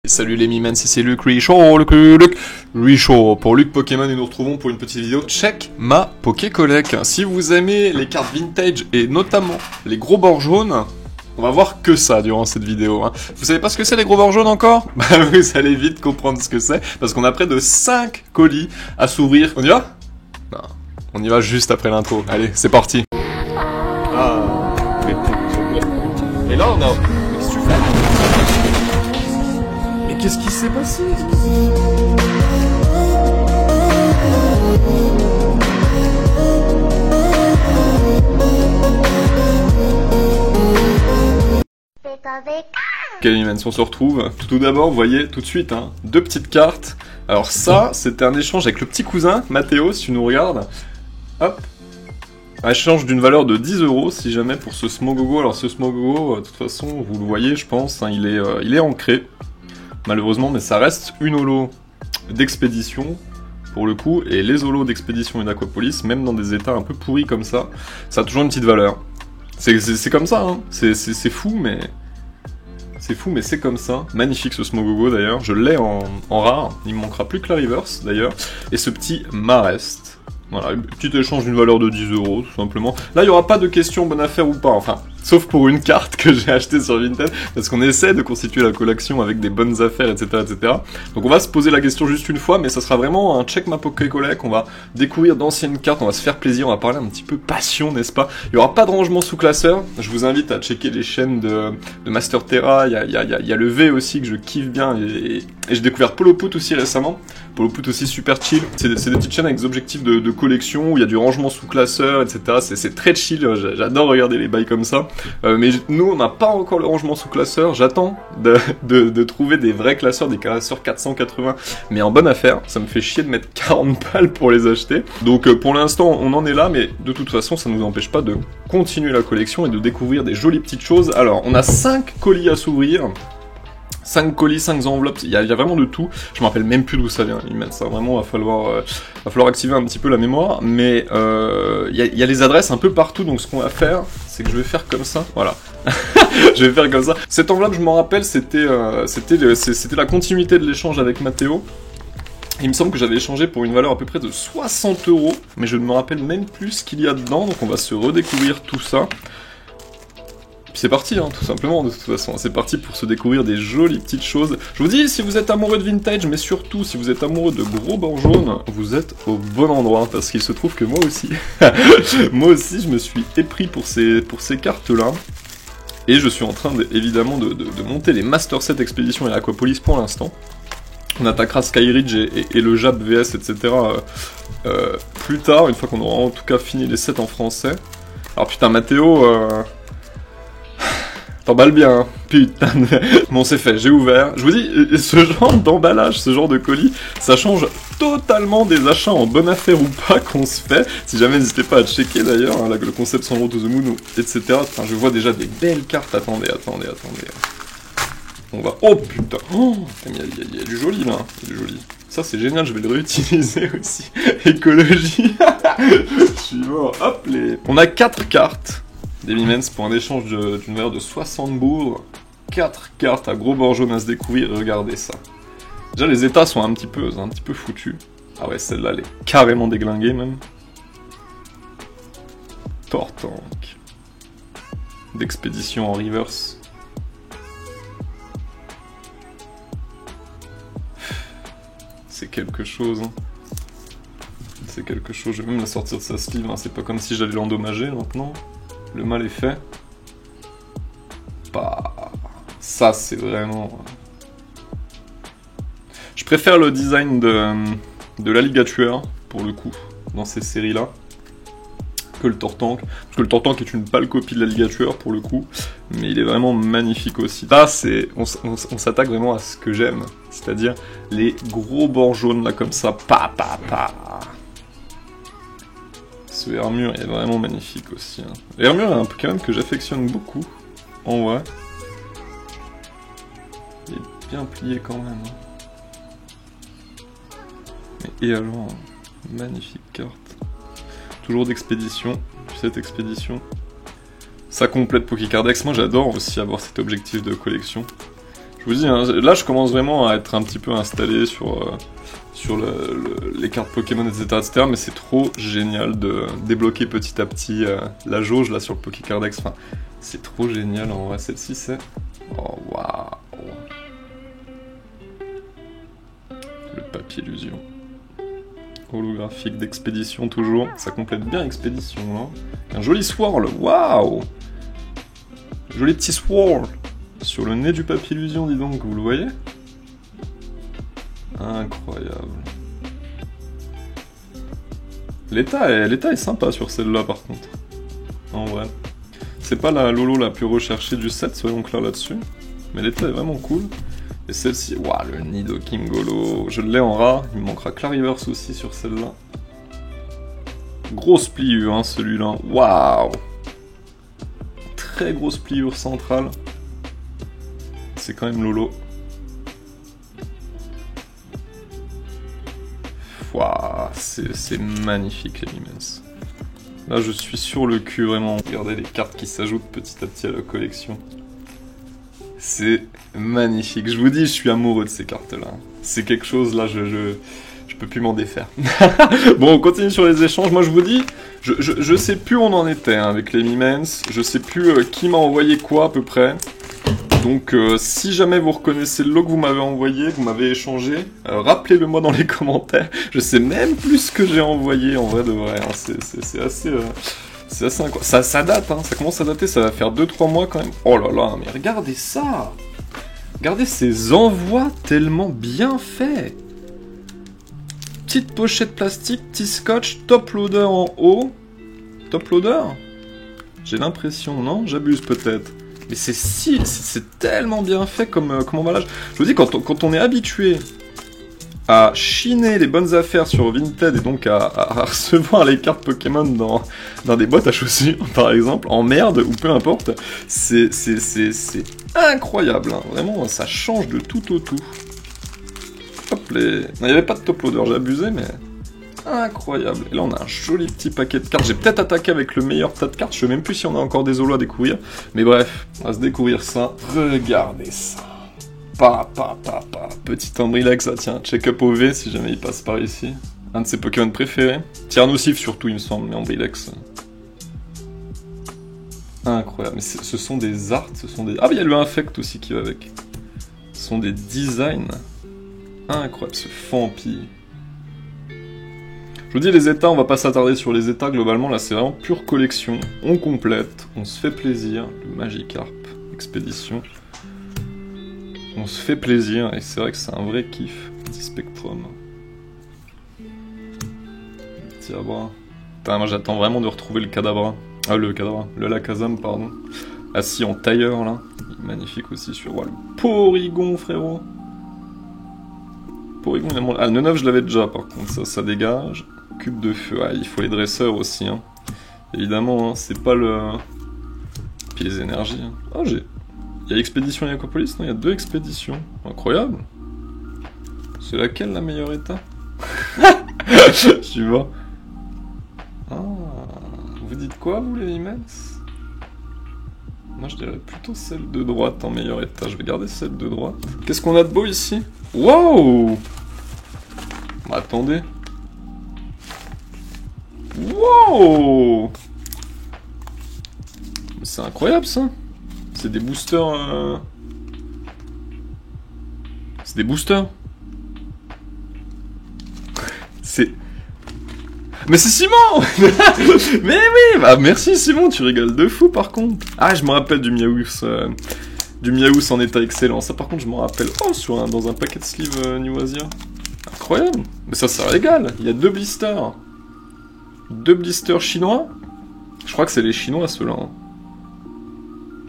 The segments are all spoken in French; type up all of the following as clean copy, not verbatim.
Salut les mimens, c'est Luc Richaud, Luc Richaud pour Luc Pokémon et nous retrouvons pour une petite vidéo Check ma Pokécollect. Si vous aimez les cartes vintage et notamment les gros bords jaunes, on va voir que ça durant cette vidéo. Vous savez pas ce que c'est les gros bords jaunes encore? Bah vous allez vite comprendre ce que c'est parce qu'on a près de 5 colis à s'ouvrir. On y va? Non, on y va juste après l'intro. Allez, c'est parti. Et là on a... Qu'est-ce que tu fais? Mais qu'est-ce qui s'est passé? Ok les mimens, on se retrouve. Tout d'abord, vous voyez tout de suite, deux petites cartes. Alors ça, c'était un échange avec le petit cousin, Mathéo, si tu nous regardes. Hop. Un échange d'une valeur de 10 € si jamais pour ce Smogogo. Alors ce Smogogo, de toute façon, vous le voyez, je pense, il est ancré. Malheureusement, mais ça reste une holo d'expédition, pour le coup, et les holos d'expédition et d'Aquapolis, même dans des états un peu pourris comme ça a toujours une petite valeur. C'est comme ça, c'est fou, mais... C'est fou, mais c'est comme ça. Magnifique ce Smogogo d'ailleurs, je l'ai en rare, il me manquera plus que la reverse d'ailleurs. Et ce petit Marest. Voilà, petit échange d'une valeur de 10 € tout simplement. Là, il n'y aura pas de question bonne affaire ou pas, enfin, sauf pour une carte que j'ai achetée sur Vinted, parce qu'on essaie de constituer la collection avec des bonnes affaires, etc., etc. Donc on va se poser la question juste une fois, mais ça sera vraiment un check ma Pokécollect, on va découvrir d'anciennes cartes, on va se faire plaisir, on va parler un petit peu passion, n'est-ce pas? Il n'y aura pas de rangement sous classeur, je vous invite à checker les chaînes de Master Terra, il y a le V aussi que je kiffe bien, et j'ai découvert Poloput aussi récemment. Poloput aussi super chill, c'est des petites chaînes avec des objectifs de collection, où il y a du rangement sous classeur, etc. C'est très chill, j'adore regarder les bails comme ça. Mais nous, on n'a pas encore le rangement sous classeur, j'attends de trouver des vrais classeurs, des classeurs 480, mais en bonne affaire, ça me fait chier de mettre 40 balles pour les acheter. Donc pour l'instant, on en est là, mais de toute façon, ça ne nous empêche pas de continuer la collection et de découvrir des jolies petites choses. Alors, on a 5 colis à s'ouvrir. 5 colis, 5 enveloppes, il y a vraiment de tout. Je me rappelle même plus d'où ça vient. Ça vraiment va falloir activer un petit peu la mémoire. Mais il y a les adresses un peu partout. Donc ce qu'on va faire, c'est que je vais faire comme ça. Voilà. Je vais faire comme ça. Cette enveloppe, je m'en rappelle, c'était la continuité de l'échange avec Mathéo. Il me semble que j'avais échangé pour une valeur à peu près de 60 €. Mais je ne me rappelle même plus ce qu'il y a dedans. Donc on va se redécouvrir tout ça. C'est parti, tout simplement, de toute façon. C'est parti pour se découvrir des jolies petites choses. Je vous dis, si vous êtes amoureux de vintage, mais surtout, si vous êtes amoureux de gros bords jaunes, vous êtes au bon endroit, parce qu'il se trouve que moi aussi, moi aussi, je me suis épris pour ces cartes-là. Et je suis en train, évidemment, de monter les Master Set Expédition et Aquapolis pour l'instant. On attaquera Skyridge et le Jab VS, etc. Plus tard, une fois qu'on aura en tout cas fini les sets en français. Alors putain, Mathéo... T'emballes bien, putain. Bon, c'est fait, j'ai ouvert. Je vous dis, ce genre d'emballage, ce genre de colis, ça change totalement des achats en bonne affaire ou pas qu'on se fait. Si jamais, n'hésitez pas à checker d'ailleurs, le concept sans Road to the Moon, etc. Enfin, je vois déjà des belles cartes. Attendez. On va... Oh putain. Oh, il y a du joli là. Il y a du joli. Ça, c'est génial, je vais le réutiliser aussi. Écologie. Je suis mort. Hop, les... On a 4 cartes. Des mimens pour un échange d'une valeur de 60 bourgs. 4 cartes à gros bords jaunes à se découvrir, regardez ça. Déjà les états sont un petit peu foutus. Ah ouais, celle-là elle est carrément déglinguée même. Tortank. D'expédition en reverse. C'est quelque chose. C'est quelque chose, je vais même la sortir de sa sleeve, c'est pas comme si j'allais l'endommager maintenant. Le mal est fait. Bah, ça c'est vraiment... Je préfère le design de l'alligator, pour le coup, dans ces séries-là, que le Tortank. Parce que le Tortank est une pâle copie de l'alligator, pour le coup, mais il est vraiment magnifique aussi. Là, on s'attaque vraiment à ce que j'aime, c'est-à-dire les gros bords jaunes, là, comme ça, pa. Ce Hermure est vraiment magnifique aussi. Hermure est un Pokémon que j'affectionne beaucoup, en vrai. Il est bien plié quand même. Et alors, magnifique carte. Toujours d'expédition, cette expédition. Ça complète Pokécardex. Moi j'adore aussi avoir cet objectif de collection. Je Je vous dis, hein, là je commence vraiment à être un petit peu installé sur les cartes Pokémon, etc. Mais c'est trop génial de débloquer petit à petit la jauge là sur le Pokécardex. Enfin, c'est trop génial en vrai. Celle-ci c'est... Oh waouh. Le papier illusion. Holographique d'expédition toujours. Ça complète bien expédition hein. Un joli swirl. Waouh. Joli petit swirl. Sur le nez du papier illusion, dis donc, vous le voyez? Incroyable. L'état est sympa sur celle-là par contre. En vrai. C'est pas la Lolo la plus recherchée du set, soyons clairs là-dessus. Mais l'état est vraiment cool. Et celle-ci, waouh, le Nido Kingolo. Je l'ai en rare, il me manquera Clariverse aussi sur celle-là. Grosse pliure, hein, celui-là. Waouh. Très grosse pliure centrale. C'est quand même Lolo. Waouh, c'est magnifique les Mimens. Là je suis sur le cul vraiment. Regardez les cartes qui s'ajoutent petit à petit à la collection. C'est magnifique. Je vous dis, je suis amoureux de ces cartes-là. C'est quelque chose là, je peux plus m'en défaire. Bon, on continue sur les échanges. Moi je vous dis, je sais plus où on en était hein, avec les Mimens. Je sais plus qui m'a envoyé quoi à peu près. Donc si jamais vous reconnaissez le lot que vous m'avez envoyé, que vous m'avez échangé, rappelez-le moi dans les commentaires. Je sais même plus ce que j'ai envoyé en vrai de vrai. Hein. C'est assez... c'est assez incroyable. Ça date, hein. Ça commence à dater, ça va faire 2-3 mois quand même. Oh là là, mais regardez ça. Regardez ces envois tellement bien faits. Petite pochette plastique, petit scotch, top loader en haut. Top loader? J'ai l'impression, non? J'abuse peut-être. Mais c'est tellement bien fait comme emballage. Je vous dis, quand on est habitué à chiner les bonnes affaires sur Vinted et donc à recevoir les cartes Pokémon dans des boîtes à chaussures, par exemple, en merde ou peu importe, c'est incroyable. Hein. Vraiment, ça change de tout au tout. Hop, non, il n'y avait pas de top loader, j'ai abusé, mais... Incroyable. Et là, on a un joli petit paquet de cartes. J'ai peut-être attaqué avec le meilleur tas de cartes. Je sais même plus si on a encore des holos à découvrir. Mais bref, on va se découvrir ça. Regardez ça. Petit Ambrilex, ah tiens, check-up OV si jamais il passe par ici. Un de ses Pokémon préférés. Tyrannocif surtout, il me semble, mais Ambrilex. Incroyable. Mais ce sont des arts, ce sont des... Ah, il y a le Infect aussi qui va avec. Ce sont des designs. Incroyable, ce Fampi. Je vous dis les états, on va pas s'attarder sur les états globalement, là c'est vraiment pure collection, on complète, on se fait plaisir, le Magikarp, expédition, on se fait plaisir et c'est vrai que c'est un vrai kiff, petit Spectrum. Petit Abra. Putain, moi j'attends vraiment de retrouver le Kadabra, le Lakazam pardon, assis en tailleur là, magnifique aussi sur le Porygon frérot. Porygon, ah, le 9 je l'avais déjà par contre, ça dégage. Cube de feu, ah, il faut les dresseurs aussi, hein. Évidemment, hein, c'est pas le... Puis les énergies. Hein. Oh, il y a Expédition et Aquapolis? Non, il y a 2 expéditions. Incroyable. C'est laquelle la meilleure état? Tu vois. Ah, vous dites quoi, vous, les immenses? Moi, je dirais plutôt celle de droite en meilleur état. Je vais garder celle de droite. Qu'est-ce qu'on a de beau ici? Wow! Bah, attendez. Wow! C'est incroyable ça! C'est des boosters. C'est des boosters! C'est. Mais c'est Simon! Mais oui! Bah merci Simon, tu rigoles de fou par contre! Ah, je me rappelle du Miaous. Du Miaous en état excellent. Ça par contre, je m'en rappelle. Oh, dans un paquet de sleeves New Asia. Incroyable! Mais ça régale! Il y a 2 blisters! 2 blisters chinois? Je crois que c'est les chinois ceux-là. Hein.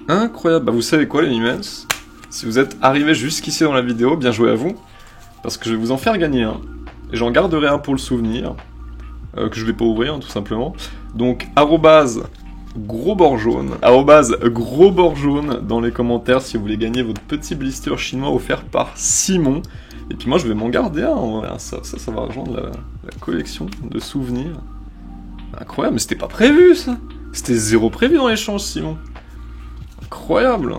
Incroyable. Bah vous savez quoi les immenses? Si vous êtes arrivés jusqu'ici dans la vidéo, bien joué à vous. Parce que je vais vous en faire gagner un. Et j'en garderai un pour le souvenir. Que je vais pas ouvrir tout simplement. Donc gros bord jaune. Gros bord jaune dans les commentaires si vous voulez gagner votre petit blister chinois offert par Simon. Et puis moi je vais m'en garder un. Ça va rejoindre la collection de souvenirs. Incroyable, mais c'était pas prévu ça. C'était zéro prévu dans l'échange, Simon. Incroyable.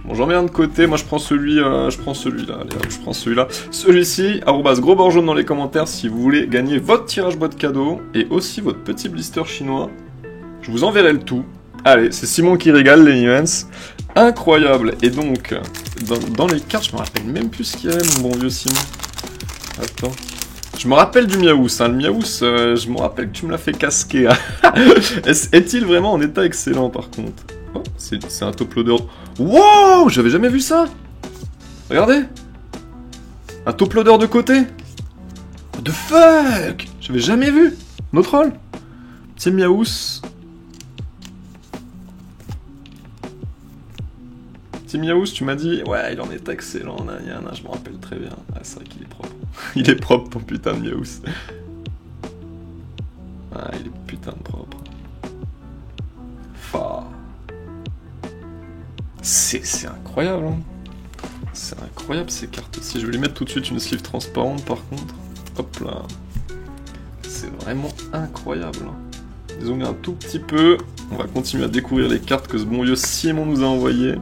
Bon, j'en mets un de côté, moi je prends celui-là, allez hop, je prends celui-là. Celui-ci, gros bord jaune dans les commentaires si vous voulez gagner votre tirage boîte cadeau et aussi votre petit blister chinois. Je vous enverrai le tout. Allez, c'est Simon qui régale les Mimens. Incroyable. Et donc, dans les cartes, je me rappelle même plus ce qu'il y avait, mon bon vieux Simon. Attends. Je me rappelle du Miaous, hein. Le Miaous, je me rappelle que tu me l'as fait casquer. Hein. Est-il vraiment en état excellent par contre? Oh, c'est un top loader. Wow, j'avais jamais vu ça. Regardez. Un top loader de côté. What the fuck? J'avais jamais vu. Notre rôle. Petit Miaous. Petit Miaous, tu m'as dit, ouais, il en est excellent, je me rappelle très bien. Ah, c'est vrai qu'il est propre. Il est propre, ton putain de Miaous. Ah, il est putain de propre. C'est incroyable, hein. C'est incroyable ces cartes aussi. Je vais lui mettre tout de suite une sleeve transparente par contre. Hop là. C'est vraiment incroyable. Hein. Zoomer un tout petit peu. On va continuer à découvrir les cartes que ce bon vieux Simon nous a envoyées.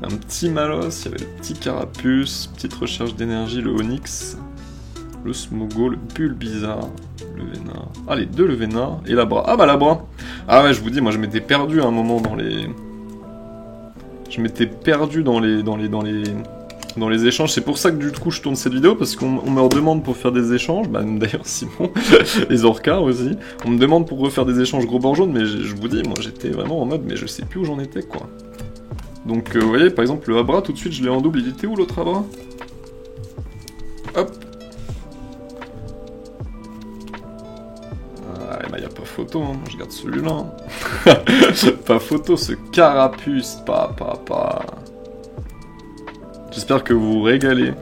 Un petit Malos, il y avait le petit Carapuce, petite recherche d'énergie, le Onyx, le Smogo, le Bulbizarre, le Vénard. Ah, les deux le Vénard et Labra. Ah bah Labra. Ah ouais, je vous dis, moi je m'étais perdu à un moment dans les... Je m'étais perdu dans les échanges. C'est pour ça que du coup je tourne cette vidéo, parce qu'on me redemande pour faire des échanges. Bah d'ailleurs Simon, les Orcars aussi. On me demande pour refaire des échanges gros bord jaune, mais je vous dis, moi j'étais vraiment en mode, mais je sais plus où j'en étais quoi. Donc vous voyez, par exemple le Abra, tout de suite je l'ai en double. Il était où l'autre Abra? Hop. Ah, bah y a pas photo, hein. Je garde celui-là. Pas photo, ce Carapuce, papa. J'espère que vous vous régalez,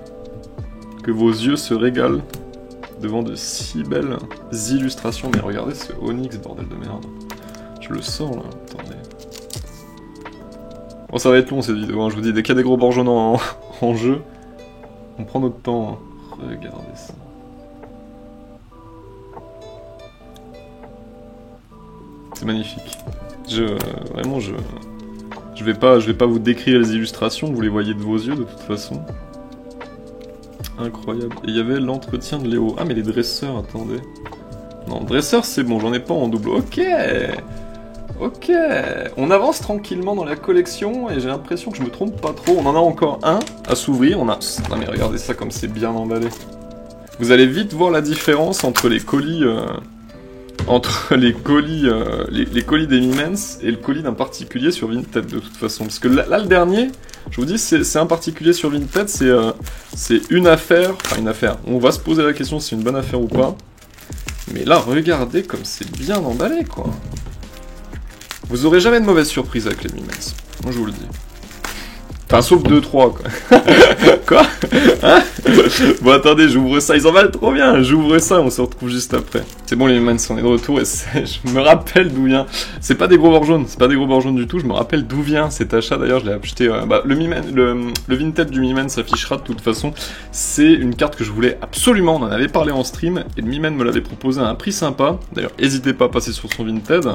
que vos yeux se régalent devant de si belles illustrations. Mais regardez ce Onyx, bordel de merde. Je le sens là, attendez. Bon, ça va être long cette vidéo, hein. Je vous dis, dès qu'il y a des gros bords jaunes en jeu, on prend notre temps. Hein. Regardez ça. C'est magnifique. Vraiment, je vais pas vous décrire les illustrations, vous les voyez de vos yeux de toute façon. Incroyable. Et il y avait l'entretien de Léo. Ah mais les dresseurs, attendez. Non, dresseurs c'est bon, j'en ai pas en double. Ok. Ok. On avance tranquillement dans la collection et j'ai l'impression que je me trompe pas trop. On en a encore un à s'ouvrir. Non mais regardez ça comme c'est bien emballé. Vous allez vite voir la différence entre les colis... les colis des Mimens et le colis d'un particulier sur Vinted de toute façon. Parce que là le dernier, je vous dis, c'est un particulier sur Vinted, c'est une affaire, enfin une affaire. On va se poser la question si c'est une bonne affaire ou pas. Mais là, regardez comme c'est bien emballé, quoi. Vous aurez jamais de mauvaise surprise avec les Mimens. Moi, je vous le dis. Enfin, sauf 2-3, quoi. Quoi? Hein? Bon, attendez, j'ouvre ça. Ils emballent trop bien. J'ouvre ça et on se retrouve juste après. C'est bon, les Mimens, on est de retour et je me rappelle d'où vient. C'est pas des gros bords jaunes. C'est pas des gros bords jaunes du tout. Je me rappelle d'où vient cet achat. D'ailleurs, je l'ai acheté... le Vinted du Mimen s'affichera de toute façon. C'est une carte que je voulais absolument. On en avait parlé en stream et le Mimen me l'avait proposé à un prix sympa. D'ailleurs, n'hésitez pas à passer sur son Vinted.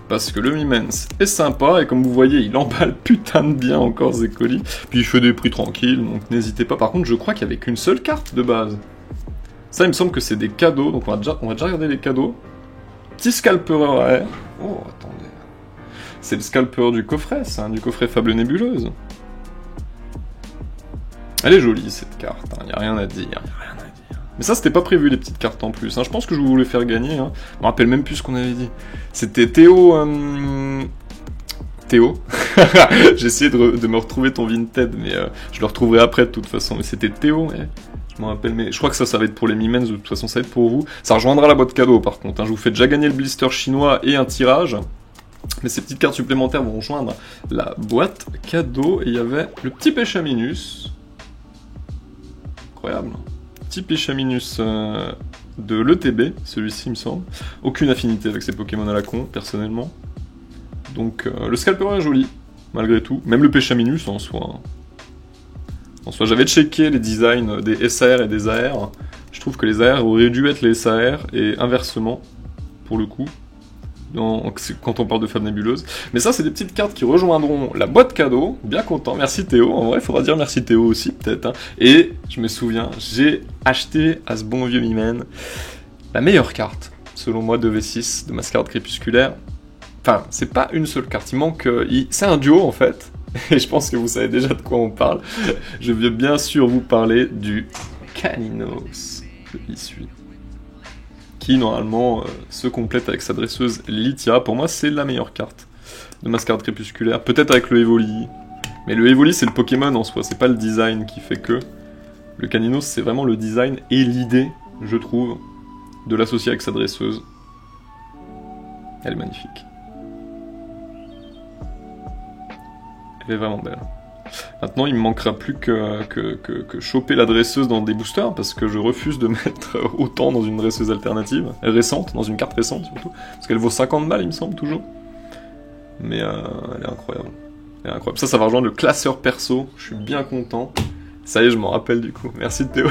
Parce que le Mimens est sympa, et comme vous voyez, il emballe putain de bien encore ses colis. Puis il fait des prix tranquilles, donc n'hésitez pas. Par contre, je crois qu'il n'y avait qu'une seule carte de base. Ça, il me semble que c'est des cadeaux, donc on va déjà regarder les cadeaux. Petit scalpereur à air. Oh, attendez. C'est le scalpereur du coffret, ça, du coffret Fable Nébuleuse. Elle est jolie, cette carte, il n'y a rien à dire. Mais ça, c'était pas prévu, les petites cartes en plus. Hein. Je pense que je voulais faire gagner. Hein. Je me rappelle même plus ce qu'on avait dit. C'était Théo... Théo. J'ai essayé de me retrouver ton Vinted, mais je le retrouverai après de toute façon. Mais c'était Théo, mais je me rappelle. Mais je crois que ça va être pour les Mimens, de toute façon, ça va être pour vous. Ça rejoindra la boîte cadeau, par contre. Hein. Je vous fais déjà gagner le blister chinois et un tirage. Mais ces petites cartes supplémentaires vont rejoindre la boîte cadeau. Et il y avait le petit Péchaminus. Incroyable. Petit Péchaminus de l'ETB, celui-ci il me semble. Aucune affinité avec ces Pokémon à la con, personnellement. Donc le scalper est joli, malgré tout. Même le Péchaminus en soi. En soi, j'avais checké les designs des SAR et des AR. Je trouve que les AR auraient dû être les SAR et inversement, pour le coup. quand on parle de femmes nébuleuses. Mais ça, c'est des petites cartes qui rejoindront la boîte cadeau. Bien content. Merci Théo. En vrai, il faudra dire merci Théo aussi, peut-être. Hein. Et je me souviens, j'ai acheté à ce bon vieux Mimen la meilleure carte, selon moi, de V6, de Mascarade Crépusculaire. Enfin, c'est pas une seule carte. Il manque... C'est un duo, en fait. Et je pense que vous savez déjà de quoi on parle. Je vais bien sûr vous parler du Caninos. Je y suis. Qui, normalement, se complète avec sa dresseuse Lythia. Pour moi, c'est la meilleure carte de Mascarade Crépusculaire. Peut-être avec le Evoli. Mais le Evoli, c'est le Pokémon en soi. C'est pas le design qui fait que. Le Caninos, c'est vraiment le design et l'idée, je trouve, de l'associer avec sa dresseuse. Elle est magnifique. Elle est vraiment belle. Maintenant, il me manquera plus que choper la dresseuse dans des boosters, parce que je refuse de mettre autant dans une dresseuse alternative, récente, dans une carte récente surtout, parce qu'elle vaut 50 balles, il me semble, toujours. Mais elle est incroyable. Elle est incroyable. Ça va rejoindre le classeur perso, je suis bien content. Ça y est, je m'en rappelle du coup. Merci Théo.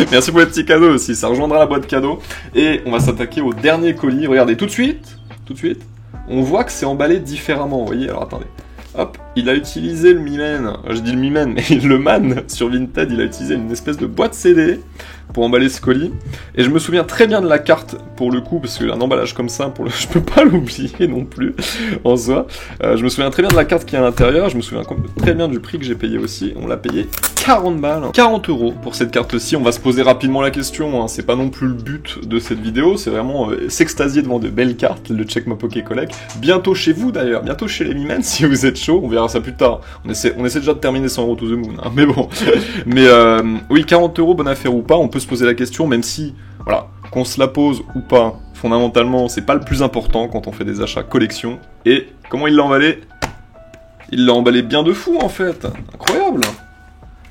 Merci pour les petits cadeaux aussi, ça rejoindra la boîte cadeau. Et on va s'attaquer au dernier colis. Regardez, tout de suite, on voit que c'est emballé différemment, vous voyez. Alors attendez. Hop, il a utilisé le Mimen, je dis le Mimen, mais le Man sur Vinted, il a utilisé une espèce de boîte CD pour emballer ce colis. Et je me souviens très bien de la carte, pour le coup, parce qu'un emballage comme ça, je peux pas l'oublier non plus, en soi. Je me souviens très bien de la carte qui est à l'intérieur, je me souviens très bien du prix que j'ai payé aussi. On l'a payé 40 balles, 40 € pour cette carte-ci. On va se poser rapidement la question, hein. C'est pas non plus le but de cette vidéo, c'est vraiment s'extasier devant de belles cartes, le Check My Poké Collect. Bientôt chez vous d'ailleurs, bientôt chez les Mimen si vous êtes chaud, on verra ça plus tard. On essaie déjà de terminer 100 € to the moon, hein. Mais bon. Mais oui, 40 €, bonne affaire ou pas, on peut se poser la question, même si, voilà, qu'on se la pose ou pas, fondamentalement, c'est pas le plus important quand on fait des achats collection. Et comment il l'a emballé? Il l'a emballé bien de fou en fait, incroyable.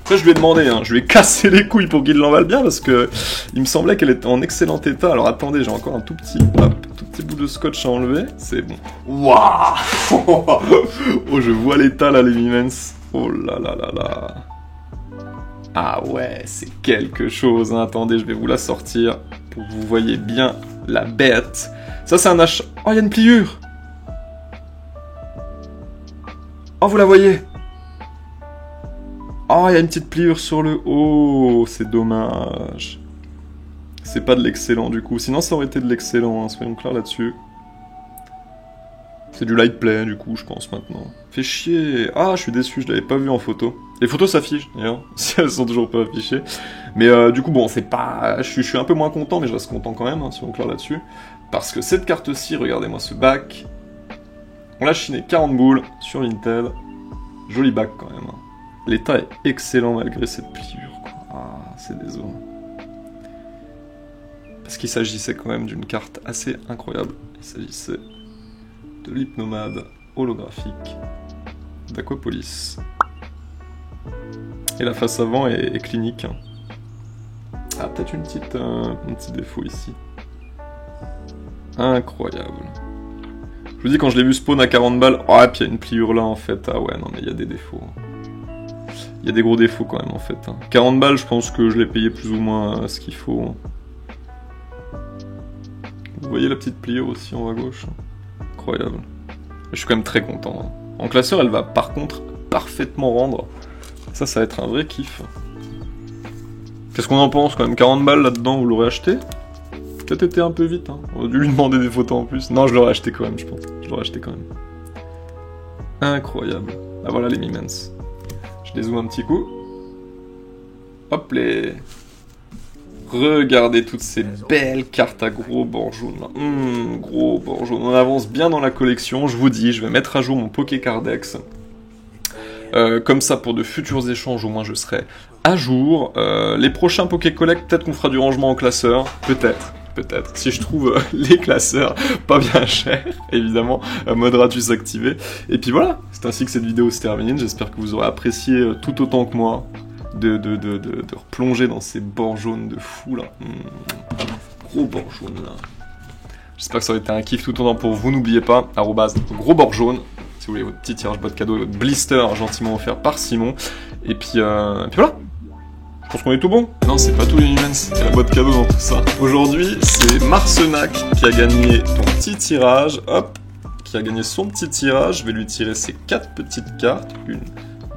Après je lui ai demandé, hein, je lui ai cassé les couilles pour qu'il l'emballe bien parce que il me semblait qu'elle était en excellent état. Alors attendez, j'ai encore un tout petit bout de scotch à enlever, c'est bon. Waouh. Oh, je vois l'état là les Mimens. Oh là là là là. Ah ouais, c'est quelque chose, hein. Attendez, je vais vous la sortir pour que vous voyez bien la bête. Ça c'est un achat... Oh, il y a une pliure. Oh, vous la voyez? Oh, il y a une petite pliure sur le haut, c'est dommage. C'est pas de l'excellent du coup, sinon ça aurait été de l'excellent, hein. Soyons clairs là-dessus. C'est du light play du coup, je pense maintenant. Fait chier. Ah, je suis déçu, je l'avais pas vu en photo. Les photos s'affichent d'ailleurs, si elles sont toujours pas affichées. Mais du coup, bon, c'est pas... Je suis un peu moins content, mais je reste content quand même, hein, soyons clairs là-dessus. Parce que cette carte-ci, regardez-moi ce bac. On l'a chiné 40 boules sur Vinted. Joli bac quand même, hein. L'état est excellent malgré cette pliure, quoi. Ah, c'est désolé. Parce qu'il s'agissait quand même d'une carte assez incroyable. Il s'agissait de l'hypnomade holographique d'Aquapolis. Et la face avant est clinique. Hein. Ah, peut-être un petit défaut ici. Incroyable. Je vous dis, quand je l'ai vu spawn à 40 balles, oh, et puis il y a une pliure là en fait. Ah ouais, non mais il y a des défauts. Il y a des gros défauts quand même en fait. 40 balles, je pense que je l'ai payé plus ou moins ce qu'il faut. Vous voyez la petite pliure aussi en haut à gauche. Incroyable. Je suis quand même très content. En classeur, elle va par contre parfaitement rendre. Ça va être un vrai kiff. Qu'est-ce qu'on en pense quand même? 40 balles là-dedans, vous l'aurez acheté? Peut-être été un peu vite, hein. On aurait dû lui demander des photos en plus. Non, je l'aurais acheté quand même, je pense. Je l'aurais acheté quand même. Incroyable. Ah voilà les Mimens. Je dézoome un petit coup. Hop les. Regardez toutes ces belles cartes à gros bords jaunes. Gros bords jaunes. On avance bien dans la collection. Je vous dis, je vais mettre à jour mon Pokécardex. Comme ça, pour de futurs échanges, au moins je serai à jour. Les prochains Poké Collect, peut-être qu'on fera du rangement en classeur. Peut-être. Si je trouve les classeurs pas bien chers, évidemment, mode Ratus activé. Et puis voilà, c'est ainsi que cette vidéo se termine. J'espère que vous aurez apprécié tout autant que moi de replonger dans ces bords jaunes de fou là. Gros bords jaunes là. J'espère que ça aurait été un kiff tout autant pour vous. N'oubliez pas, @gros bords jaunes. Si vous voulez votre petit tirage boîte cadeau, votre blister gentiment offert par Simon. Et puis voilà. Je pense qu'on est tout bon. Non, c'est pas tous les Mimens, c'est la boîte cadeau dans tout ça. Aujourd'hui, c'est Marcenac qui a gagné ton petit tirage. Hop, qui a gagné son petit tirage. Je vais lui tirer ses 4 petites cartes. 1,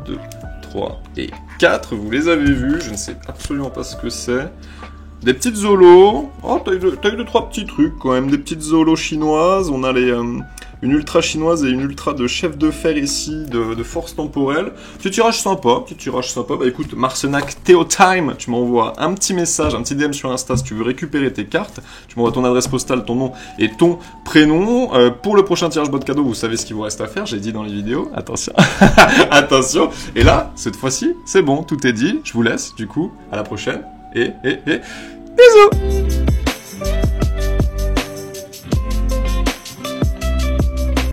2, 3 et 4. Vous les avez vues, je ne sais absolument pas ce que c'est. Des petites zolos. Oh, t'as eu 2-3 petits trucs quand même. Des petites zolos chinoises. On a une ultra chinoise et une ultra de chef de fer ici, de force temporelle. Petit tirage sympa. Bah écoute, Marcenac Théotime, tu m'envoies un petit message, un petit DM sur Insta si tu veux récupérer tes cartes. Tu m'envoies ton adresse postale, ton nom et ton prénom. Pour le prochain tirage boîte cadeau, vous savez ce qu'il vous reste à faire. J'ai dit dans les vidéos. Attention. Attention. Et là, cette fois-ci, c'est bon, tout est dit. Je vous laisse, du coup, à la prochaine. Et bisous!